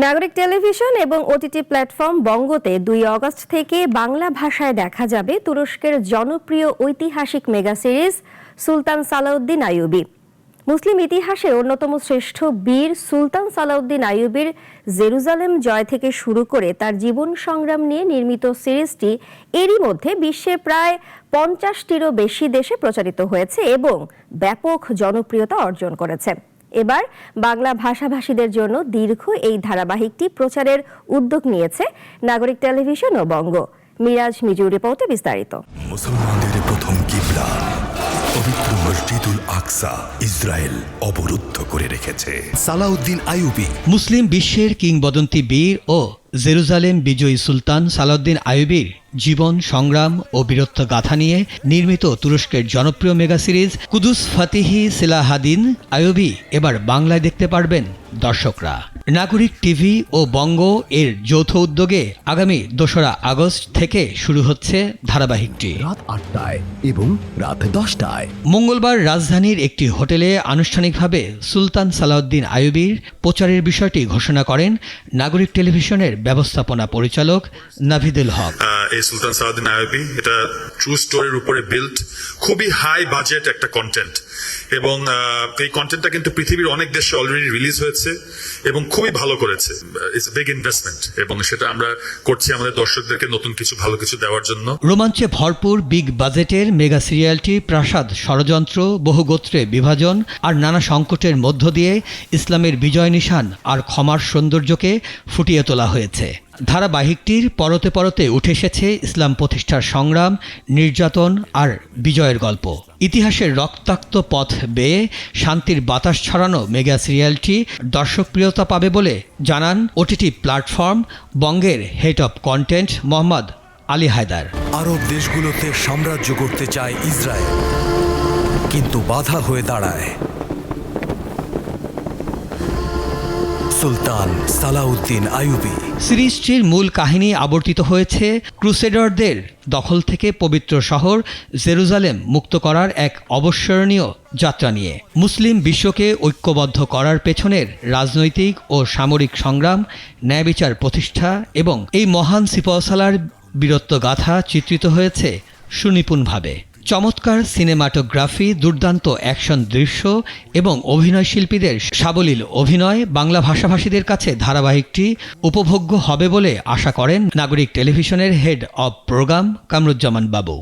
নাগরিক টেলিভিশন এবং OTT platform বঙ্গতে ২ August থেকে বাংলা ভাষায় দেখা যাবে তুরস্কের জনপ্রিয় ঐতিহাসিক মেগা সিরিজ সুলতান সালাউদ্দিন আইয়ুবী। মুসলিম ইতিহাসের অন্যতম শ্রেষ্ঠ বীর সুলতান সালাউদ্দিন আইয়ুবীর জেরুজালেম জয় থেকে শুরু করে তার জীবন সংগ্রাম নিয়ে নির্মিত সিরিজটি এরই মধ্যে বিশ্বের প্রায় ৫০টিরও বেশি দেশে প্রচারিত হয়েছে এবং ব্যাপক জনপ্রিয়তা অর্জন করেছে। এবার বাংলা ভাষাভাষীদের জন্য দীর্ঘ এই ধারাবাহিকটি প্রচারের উদ্যোগ নিয়েছে নাগরিক টেলিভিশন ও বঙ্গ। মিরাজ মিজুর রিপোর্টে বিস্তারিত। মুসলমানদের প্রথম কিবলা পবিত্র মসজিদুল আকসা ইসরায়েল অবরুদ্ধ করে রেখেছে সালাউদ্দিন আইয়ুবী। মুসলিম বিশ্বের কিংবদন্তি বীর ও জেরুজালেম বিজয়ী সুলতান সালাউদ্দিন আইয়ুবীর জীবন সংগ্রাম ও বীরত্ব গাথা নিয়ে নির্মিত তুরস্কের জনপ্রিয় মেগা সিরিজ কুদুস ফাতিহি সেলাহাদিন আইয়ুবী এবার বাংলায় দেখতে পারবেন দর্শকরা। নাগরিক টিভি ও বঙ্গ এর যৌথ উদ্যোগে আগামী ২রা আগস্ট থেকে শুরু হচ্ছে ধারাবাহিকটি রাত ৮টায় এবং রাত ১০টায়। মঙ্গলবার রাজধানীর একটি হোটেলে আনুষ্ঠানিকভাবে সুলতান সালাউদ্দিন আইয়ুবীর প্রচারের বিষয়টি ঘোষণা করেন নাগরিক টেলিভিশনের ব্যবস্থাপনা পরিচালক নাভিদুল হক। এই সুলতান সালাউদ্দিন আইয়ুবী এটা ট্রু স্টোরির উপরে বিল্ড, খুবই হাই বাজেট একটা কন্টেন্ট এবং এই কন্টেন্টটা কিন্তু পৃথিবীর অনেক দেশে অলরেডি রিলিজ হয়েছে এবং খুবই ভালো করেছে। ইটস বিগ ইনভেস্টমেন্ট এবং সেটা আমরা করছি আমাদের দর্শকদেরকে নতুন কিছু ভালো কিছু দেওয়ার জন্য। রোমাঞ্চে ভরপুর বিগ বাজেটের মেগা সিরিয়ালটি প্রাসাদ ষড়যন্ত্র, বহুগোত্রে বিভাজন আর নানা সংকটের মধ্য দিয়ে ইসলামের বিজয় নিশান আর ক্ষমার সৌন্দর্যকে ফুটিয়ে তোলা হয়েছে। ধারাবাহিকটির পরতে পরতে উঠে এসেছে ইসলাম প্রতিষ্ঠার সংগ্রাম, নির্যাতন আর বিজয়ের গল্প। ইতিহাসের রক্তাক্ত পথ বেয়ে শান্তির বাতাস ছড়ানো মেগা সিরিয়ালটি দর্শকপ্রিয়তা পাবে বলে জানান ওটিটি প্ল্যাটফর্ম বঙ্গের head of content Mohammad Ali Haider. আরব দেশগুলোতে সাম্রাজ্য করতে চায় ইসরায়েল, কিন্তু বাধা হয়ে দাঁড়ায় সুলতান সালাউদ্দিন আইয়ুবী। সিরিজটির মূল কাহিনী আবর্তিত হয়েছে ক্রুসেডারদের দখল থেকে পবিত্র শহর জেরুজালেম মুক্ত করার এক অবিস্মরণীয় যাত্রা নিয়ে। মুসলিম বিশ্বকে ঐক্যবদ্ধ করার পেছনের রাজনৈতিক ও সামরিক সংগ্রাম, ন্যায় বিচার প্রতিষ্ঠা এবং এই মহান সিপাহসালার বীরত্ব গাথা চিত্রিত হয়েছে সুনিপুণভাবে। চমৎকার সিনেমাটোগ্রাফি, দুর্দান্ত অ্যাকশন দৃশ্য এবং অভিনয় শিল্পীদের সাবলীল অভিনয় বাংলা ভাষাভাষীদের কাছে ধারাবাহিকটি উপভোগ্য হবে বলে আশা করেন নাগরিক টেলিভিশনের হেড অব প্রোগ্রাম কামরুজ্জামান বাবু।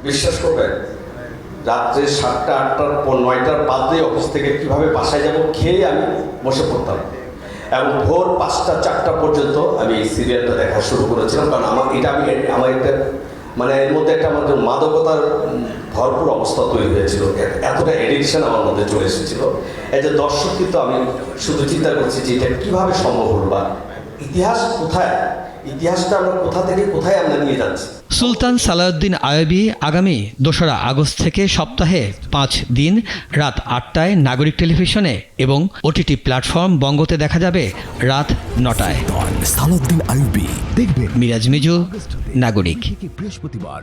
বিশ্বাস করবেন, রাত্রে 7টা 8টার পর 9টার বাদে অফিস থেকে কিভাবে বাসায় যাব খেয়ে আমি বসে পড়তাম এবং ভোর 5টা 4টা পর্যন্ত আমি এই সিরিয়ালটা দেখা শুরু করেছিলাম। কারণ আমার একটা মানে এর মধ্যে একটা আমাদের মাদকতার ভরপুর অবস্থা তৈরি হয়েছিল, এতটা এডিকশন আমার মধ্যে চলে এসেছিল। এই যে দর্শক, কিন্তু আমি শুধু চিন্তা করছি যে এটা কীভাবে সম্ভব হল বা ইতিহাস কোথায়, ইতিহাসটা আমরা কোথা থেকে কোথায় আমরা নিয়ে যাচ্ছি। সুলতান সালাউদ্দিন আইয়ুবী আগামী ২রা আগস্ট থেকে সপ্তাহে ৫ দিন রাত ৮টায় নাগরিক টেলিভিশনে এবং ওটিটি প্ল্যাটফর্ম বঙ্গতে দেখা যাবে রাত ৯টায়। সালাউদ্দিন আইয়ুবী দেখবেন মিরাজ মিজু, নাগরিক। বৃহস্পতিবার।